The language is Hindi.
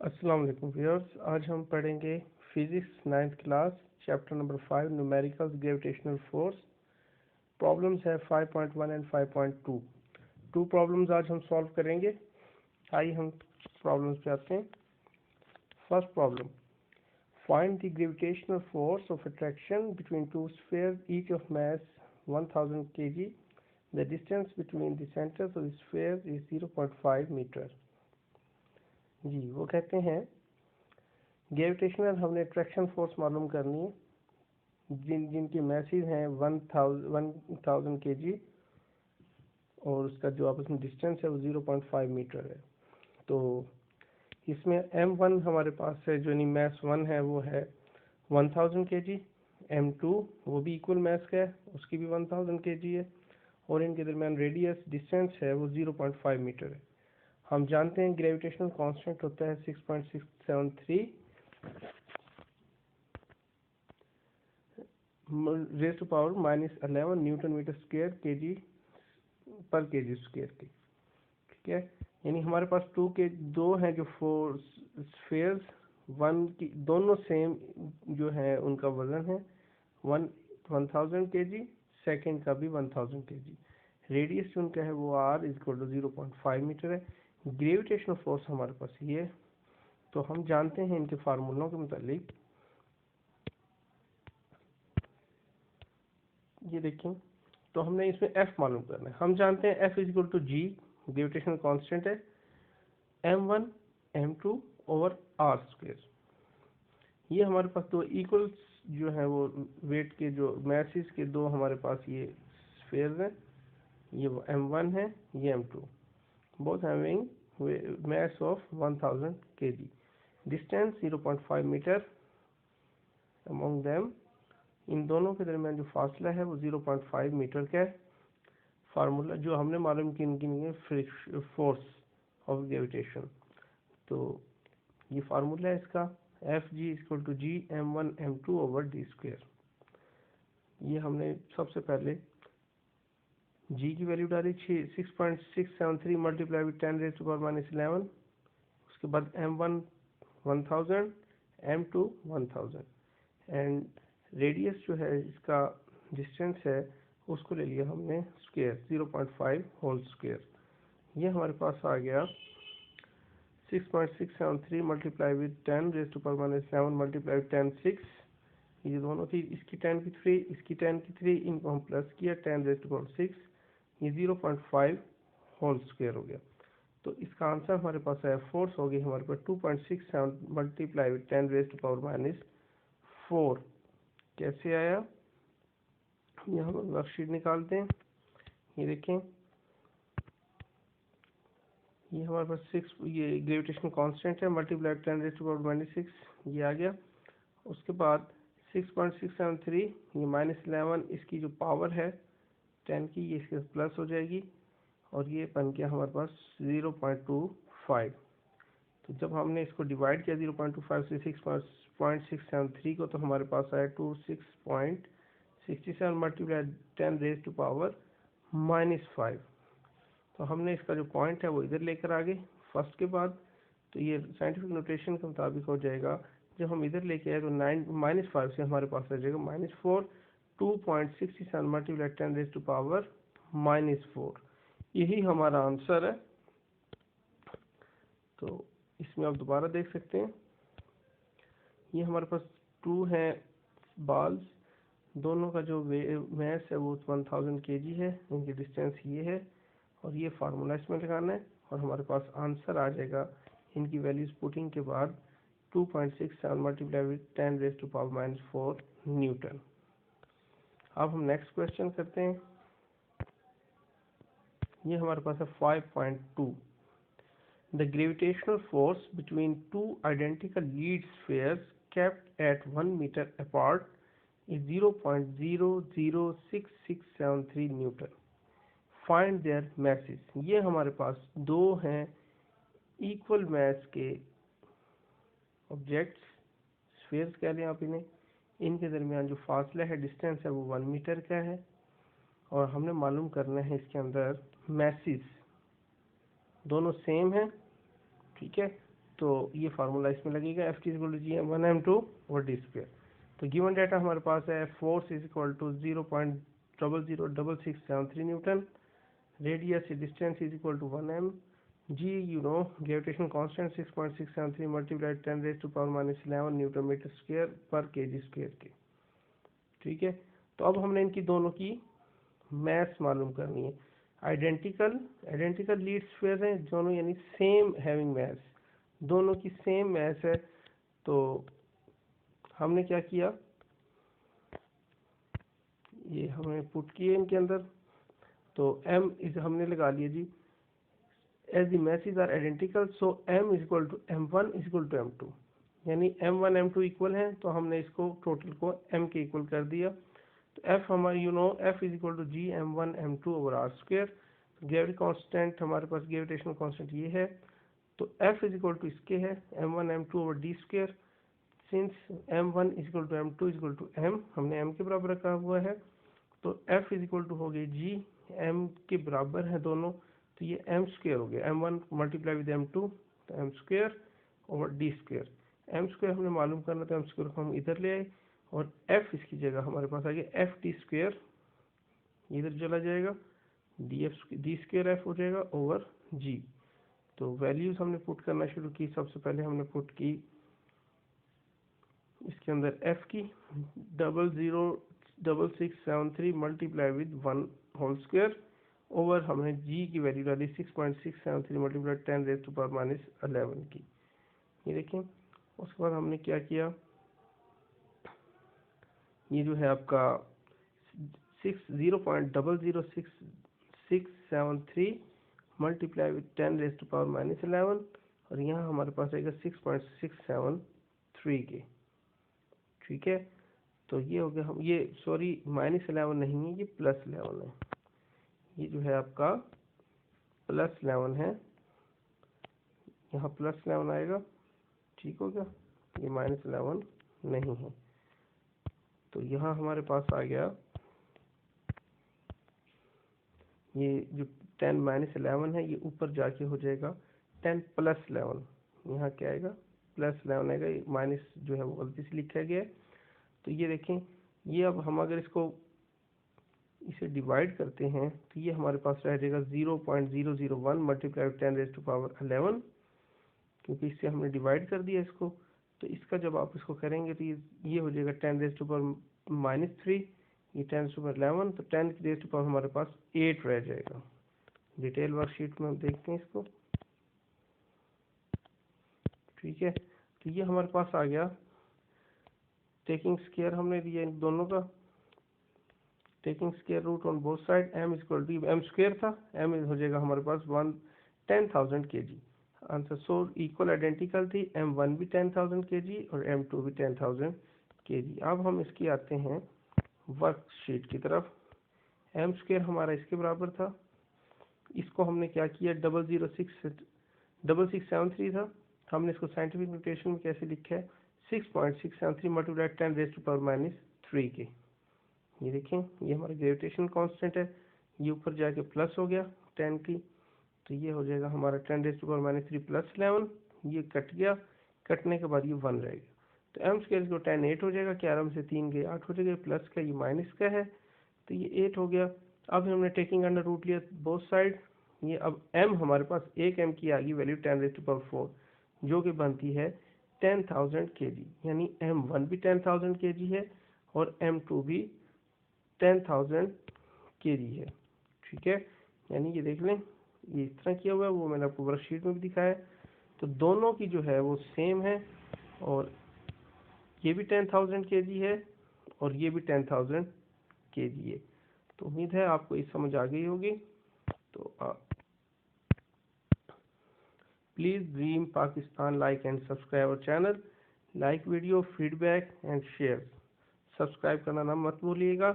अस्सलाम वालेकुम व्यूअर्स, आज हम पढ़ेंगे physics 9th class chapter number 5 numericals gravitational force. Problems है 5.1 एंड 5.2। टू प्रॉब्लम्स आज हम सॉल्व करेंगे। आइए हम प्रॉब्लम्स पे आते हैं। First problem, find the gravitational force of attraction between two spheres each of mass 1000 kg। The distance between the centres of the spheres is 0.5 metre. जी, वो कहते हैं ग्रेविटेशनल हमने अट्रैक्शन फोर्स मालूम करनी है जिनकी मैसेज हैं 1000 kg और उसका जो आपस में डिस्टेंस है वो 0.5 मीटर है। तो इसमें m1 हमारे पास है, जो यानी मैस 1 है वो है 1000 kg। m2 वो भी इक्वल मैस का है, उसकी भी 1000 kg है और इनके दरमियान रेडियस डिस्टेंस है वो 0.5 मीटर है। हम जानते हैं ग्रेविटेशनल कांस्टेंट होता है 6.673 raise to power -11 newton metre square KG per KG square की। ठीक है, यानी हमारे पास दो हैं जो फोर स्फीयर्स, वन की दोनों सेम जो है उनका वजन है 1000 kg, सेकेंड का भी 1000 kg। रेडियस जो उनका है वो r इक्वल टू 0.5 मीटर है। ग्रेविटेशनल फोर्स हमारे पास ये है। तो हम जानते हैं इनके फार्मूलों के मुतालिक, ये देखें, तो हमने इसमें F मालूम करना है। हम जानते हैं F equal to G, gravitational constant है, m1 m2 over r square. ये हमारे पास दो इक्वल जो है वो वेट के जो मैसेज के दो हमारे पास ये स्फीयर्स हैं, ये m1 है, ये m2, both having mass of 1000 kg, distance 0.5 metre among them। इन दोनों के दरमियान जो फासला है वो 0.5 मीटर का है। फार्मूला जो हमने मालूम किन फोर्स ऑफ ग्रेविटेशन, तो ये फार्मूला है इसका F G equal to G m1 m2 over D square. ये हमने सबसे पहले जी की वैल्यू डाली 6.673 multiply with 10 raise to power -11। उसके बाद m1 1000, m2 1000 एंड रेडियस जो है इसका डिस्टेंस है उसको ले लिया हमने स्क्वायर 0.5 होल स्क्वायर। ये हमारे पास आ गया 6.673 multiply with 10 raise to power -7 multiply with 10 6। ये दोनों थी, इसकी 10 की 3, इसकी 10 की 3, इनको हम प्लस किया 10 रेज़ टू पावर 6, ये 0.5 होल स्क्वायर हो गया। तो इसका आंसर हमारे पास आया, फोर्स होगी हमारे पास 2.67 multiply with 10 raise to power -4। कैसे आया, यहाँ हम वर्कशीट निकालते हैं। ये देखें, ये हमारे पास 6, ये ग्रेविटेशनल कांस्टेंट है, मल्टीप्लाई 10 रेज़ टू पावर -6, ये आ गया। उसके बाद 6.673, ये -11, इसकी जो पावर है 10 की, ये इसके प्लस हो जाएगी और ये बन गया हमारे पास 0.25। तो जब हमने इसको डिवाइड किया 0.25 से 6.673 को, तो हमारे पास आया 26.67 मल्टीप्लाई 10 रेज़ टू पावर -5। तो हमने इसका जो पॉइंट है वो इधर लेकर आ गए फर्स्ट के बाद। तो ये साइंटिफिक नोटेशन के मुताबिक हो जाएगा, जब हम इधर लेके आए तो -5 से हमारे पास आ जाएगा -4। 2.67 मल्टीप्लाई 10 रेज़ टू पावर -4, यही हमारा आंसर है। तो इसमें आप दोबारा देख सकते हैं, ये हमारे पास 2 हैं बाल्स, दोनों का जो मैस है वो 1000 kg है, इनकी डिस्टेंस ये है और ये फार्मूला इसमें लगाना है और हमारे पास आंसर आ जाएगा इनकी वैल्यूज पुटिंग के बाद 2.67 multiply with 10 raise to power -4 newton. अब हम नेक्स्ट क्वेश्चन करते हैं। ये हमारे पास है 5.2। The gravitational force between two identical lead spheres kept at 1 meter apart is 0.006673 newton. Find their masses. ये हमारे पास दो हैं इक्वल मैस के ऑब्जेक्ट्स, स्फीयर्स कह लें आप इन्हें। इनके दरमियान जो फासला है, डिस्टेंस है, वो 1 मीटर का है और हमने मालूम करना है इसके अंदर मैसेज, दोनों सेम है। ठीक है, तो ये फार्मूला इसमें लगेगा, F T is equal to G m1 m2 और डी स्क्वायर। तो गिवन डाटा हमारे पास है, force is equal to 0.006673 newton, radius distance is equal to 1m, G you know gravitation constant 6.673 multiplied 10⁻⁻11 newton metre square per KG square के। ठीक है, तो अब हमने इनकी दोनों की मैथ्स मालूम करनी है। आइडेंटिकल लीड स्क्वायर हैं दोनों, यानी सेम हैविंग मैथ्स, दोनों की सेम मैथ्स है। तो हमने क्या किया, ये हमने पुट किए इनके अंदर, तो m इस हमने लगा लिया जी, as the masses are identical so m is equal to m1 is equal to m2, यानी m1 m2 इक्वल हैं, तो हमने इसको टोटल को m के इक्वल कर दिया। तो f हमारे you know f is equal to G m1 m2 over R square. Gravity constant हमारे पास ग्रेविटेशनल कांस्टेंट ये है, तो f इज इक्वल टू इसके है m1 m2 over D square. Since m1 is equal to m2 is equal to m, हमने m के बराबर रखा हुआ है, तो f इज इक्वल टू हो गई g, m के बराबर है दोनों, तो ये m स्क्वायर हो गया, m1 मल्टीप्लाई विद m2 तो m square over D square. m square हमने मालूम करना, तो m स्क्वायर को हम इधर ले आए, और f इसकी जगह हमारे पास आ गया f टी स्क्वायर, इधर चला जाएगा, डी स्क्वायर f हो जाएगा ओवर g। तो वैल्यूज हमने पुट करना शुरू की। सबसे पहले हमने पुट की इसके अंदर f की 0.06673 multiply with 1 whole square over हमने g की वैल्यू डाली 6.673 मल्टीप्लाई 10⁻⁻11 की। ये देखें, उसके बाद हमने क्या किया, ये जो है आपका 0.00673 मल्टीप्लाई विद 10⁻⁻11, और यहाँ हमारे पास आएगा 6.673 के। ठीक है, तो ये हो गया, हम ये सॉरी -11 नहीं है, ये +11 है, ये जो है आपका +11 है, यहाँ +11 आएगा। ठीक हो गया, ये -11 नहीं है, तो यहाँ हमारे पास आ गया ये जो 10 - 11 है, ये ऊपर जाके हो जाएगा 10 + 11, यहाँ क्या आएगा +11 आएगा, ये माइनस जो है वो गलती से लिखा गया है। तो ये देखें, ये अब हम अगर इसको इसे डिवाइड करते हैं, तो ये हमारे पास रह जाएगा 0.001 मल्टीप्लाई 10⁻11, क्योंकि इससे हमने डिवाइड कर दिया इसको। तो इसका जब आप इसको करेंगे तो ये हो जाएगा 10⁻⁻3, ये 10⁻11, तो 10 की रेज़ टू पावर हमारे पास 8 रह जाएगा। डिटेल वर्कशीट में हम देखते हैं इसको। ठीक है, तो ये हमारे पास आ गया, टेकिंग स्क्वायर हमने दिया इन दोनों का, taking square root on both side, m equal to m square था, m हो जाएगा हमारे पास 10,000 kg। Answer so equal identical थी, m1 भी 10,000 kg और m2 भी 10,000 kg। अब हम इसकी आते हैं वर्कशीट की तरफ। m स्क्वायर हमारा इसके बराबर था, इसको हमने क्या किया, 0.06673 था, हमने इसको साइंटिफिक नोटेशन में कैसे लिखा है, 6.673 मल्टीप्लाई 10⁻⁻3 के। ये देखें, ये हमारा ग्रेविटेशन कांस्टेंट है, ये ऊपर जाके प्लस हो गया 10 की, तो ये हो जाएगा हमारा 10⁻³ + 11, ये कट गया, कटने के बाद ये 1 रहेगा, तो m स्क्वायर को 10 8 हो जाएगा, 11 से 3 गए 8 हो जाएगा, प्लस का ये माइनस का है, तो ये 8 हो गया। अब हमने टेकिंग अंडर रूट लिया बोथ साइड, ये अब m हमारे पास एक m की आ गई वैल्यू 10⁻⁴, जो कि बनती है 10,000 kg, यानी m1 भी 10,000 kg है और m2 भी 10,000 kg है। ठीक है, यानी ये देख लें, ये इस तरह किया हुआ है, वो मैंने आपको वर्कशीट में भी दिखाया है। तो दोनों की जो है वो सेम है, और ये भी 10,000 kg है और ये भी 10,000 kg है। तो उम्मीद है आपको ये समझ आ गई होगी। तो please dream Pakistan like and subscribe our channel, like video, feedback and share, subscribe करना ना मत भूलिएगा।